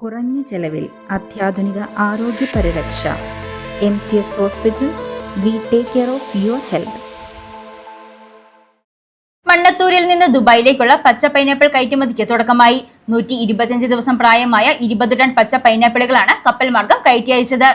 കുറഞ്ഞ ചെലവിൽ അത്യാധുനിക ആരോഗ്യ പരിരക്ഷ. MCS hospital. We take care of your health. മണ്ണത്തൂരിൽ നിന്ന് ദുബായിലേക്കുള്ള പച്ച പൈനാപ്പിൾ കയറ്റുമതിക്ക് തുടക്കമായി. 125 ദിവസം പ്രായമായ 20 ടൺ പച്ച പൈനാപ്പിളുകളാണ് കപ്പൽ മാർഗം കയറ്റി അയച്ചത്.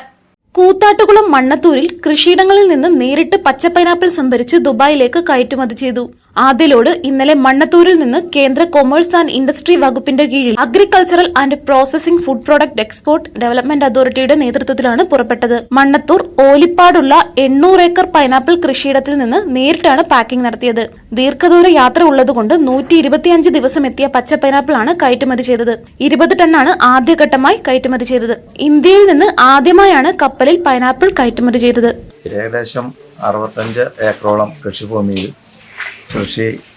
കൂത്താട്ടുകുളം മണ്ണത്തൂരിൽ കൃഷിയിടങ്ങളിൽ നിന്ന് നേരിട്ട് പച്ച പൈനാപ്പിൾ സംഭരിച്ച് ദുബായിലേക്ക് കയറ്റുമതി ചെയ്തു. ആദ്യ ലോഡ് ഇന്നലെ മണ്ണത്തൂരിൽ നിന്ന് കേന്ദ്ര കൊമേഴ്സ് ആൻഡ് ഇൻഡസ്ട്രി വകുപ്പിന്റെ കീഴിൽ agricultural and processing food product export development അതോറിറ്റിയുടെ നേതൃത്വത്തിലാണ് പുറപ്പെട്ടത്. മണ്ണത്തൂർ ഓലിപ്പാടുള്ള 800 ഏക്കർ പൈനാപ്പിൾ കൃഷിയിടത്തിൽ നിന്ന് നേരിട്ടാണ് പാക്കിംഗ് നടത്തിയത്. ദീർഘദൂര യാത്ര ഉള്ളതുകൊണ്ട് 125 ദിവസം എത്തിയ പച്ച പൈനാപ്പിൾ ആണ് കയറ്റുമതി ചെയ്തത്. 20 ടണ്ണാണ് ആദ്യഘട്ടമായി കയറ്റുമതി ചെയ്തത്. ഇന്ത്യയിൽ നിന്ന് ആദ്യമായാണ് കപ്പലിൽ പൈനാപ്പിൾ കയറ്റുമതി ചെയ്തത്. ഏകദേശം 65 ഏക്കറോളം കൃഷിഭൂമിയിൽ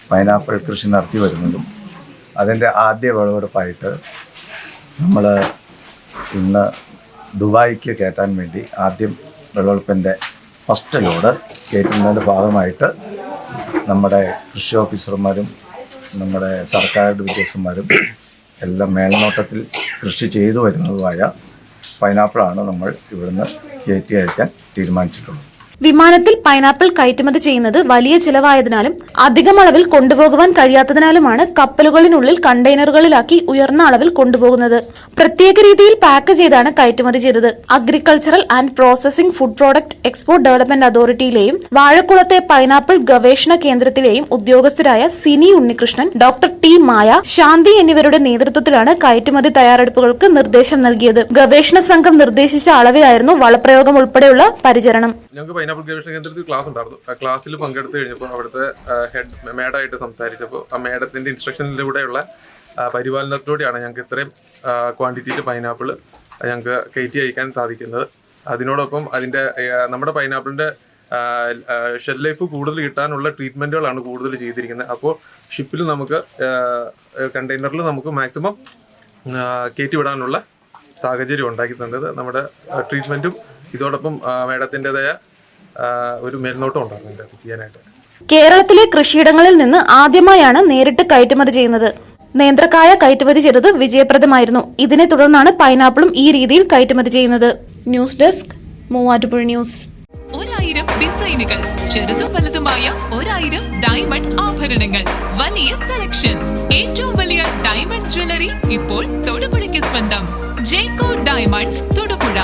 പൈനാപ്പിൾ കൃഷി നടത്തി വരുന്നതും അതിൻ്റെ ആദ്യ വിളവെടുപ്പായിട്ട് നമ്മൾ ഇന്ന് ദുബായിക്ക് കയറ്റാൻ വേണ്ടി ആദ്യം വിളവെടുപ്പിൻ്റെ ഫസ്റ്റ് ലോഡ് കയറ്റുന്നതിൻ്റെ ഭാഗമായിട്ട് നമ്മുടെ കൃഷി ഓഫീസർമാരും നമ്മുടെ സർക്കാർ ഉദ്യോഗസ്ഥന്മാരും എല്ലാം മേൽനോട്ടത്തിൽ കൃഷി ചെയ്തു വരുന്നതുമായ പൈനാപ്പിളാണ് നമ്മൾ ഇവിടുന്ന് കയറ്റി അയക്കാൻ തീരുമാനിച്ചിട്ടുള്ളത്. വിമാനത്തിൽ പൈനാപ്പിൾ കയറ്റുമതി ചെയ്യുന്നത് വലിയ ചിലവായതിനാലും അധികം അളവിൽ കൊണ്ടുപോകുവാൻ കഴിയാത്തതിനാലുമാണ് കപ്പലുകളിനുള്ളിൽ കണ്ടെയ്നറുകളിലാക്കി ഉയർന്ന അളവിൽ കൊണ്ടുപോകുന്നത്. പ്രത്യേക രീതിയിൽ പാക്ക് ചെയ്താണ് കയറ്റുമതി ചെയ്തത്. Agricultural and processing food product export development അതോറിറ്റിയിലെയും വാഴക്കുളത്തെ പൈനാപ്പിൾ ഗവേഷണ കേന്ദ്രത്തിലെയും ഉദ്യോഗസ്ഥരായ സിനി ഉണ്ണികൃഷ്ണൻ, ഡോക്ടർ ടി മായ, ശാന്തി എന്നിവരുടെ നേതൃത്വത്തിലാണ് കയറ്റുമതി തയ്യാറെടുപ്പുകൾക്ക് നിർദ്ദേശം നൽകിയത്. ഗവേഷണ സംഘം നിർദ്ദേശിച്ച അളവിലായിരുന്നു വളപ്രയോഗം ഉൾപ്പെടെയുള്ള പരിചരണം. പൈനാപ്പിൾ ഗവേഷണ കേന്ദ്രത്തിൽ ക്ലാസ് ഉണ്ടായിരുന്നു. ആ ക്ലാസ്സിൽ പങ്കെടുത്ത് കഴിഞ്ഞപ്പോൾ അവിടുത്തെ ഹെഡ് മേഡായിട്ട് സംസാരിച്ചപ്പോൾ ആ മേഡത്തിൻ്റെ ഇൻസ്ട്രക്ഷനിലൂടെയുള്ള പരിപാലനത്തിലൂടെയാണ് ഞങ്ങൾക്ക് ഇത്രയും ക്വാണ്ടിറ്റിയിൽ പൈനാപ്പിൾ ഞങ്ങൾക്ക് കയറ്റി അയക്കാൻ സാധിക്കുന്നത്. അതിനോടൊപ്പം അതിൻ്റെ നമ്മുടെ പൈനാപ്പിളിൻ്റെ ഷെൽ ലൈഫ് കൂടുതൽ കിട്ടാനുള്ള ട്രീറ്റ്മെൻറ്റുകളാണ് കൂടുതൽ ചെയ്തിരിക്കുന്നത്. അപ്പോൾ ഷിപ്പിൽ നമുക്ക് കണ്ടെയ്നറിൽ നമുക്ക് മാക്സിമം കയറ്റി വിടാനുള്ള സാഹചര്യം ഉണ്ടാക്കി തന്നത് നമ്മുടെ ട്രീറ്റ്മെൻറ്റും ഇതോടൊപ്പം മേഡത്തിൻ്റെതായ ഒരു മേൽനോട്ടം ഉണ്ടാകുന്നുണ്ട് ചെയ്യാനായിട്ട്. കേരളത്തിലെ കൃഷിയിടങ്ങളിൽ നിന്ന് ആദ്യമായാണ് നേരിട്ട് കയറ്റുമതി ചെയ്യുന്നത്. നേന്ത്രക്കായ കയറ്റുമതി ചെയ്തത് വിജയപ്രദമായിരുന്നു. ഇതിനെ തുടർന്നാണ് പൈനാപ്പിളും ഈ രീതിയിൽ കയറ്റുമതി ചെയ്യുന്നത്. News desk, Muvattupuzha news. 1000 ഡിസൈനുകൾ, ചെറുതും വലുതുമായ 1000 ഡയമണ്ട് ആഭരണങ്ങൾ, വലിയ സെലക്ഷൻ, ഏറ്റവും വലിയ ഡയമണ്ട് ജ്വല്ലറി ഇപ്പോൾ തൊടുപുഴയ്ക്ക് സ്വന്തം. ജേക്കോ ഡയമണ്ട്സ് തൊടുപുഴ.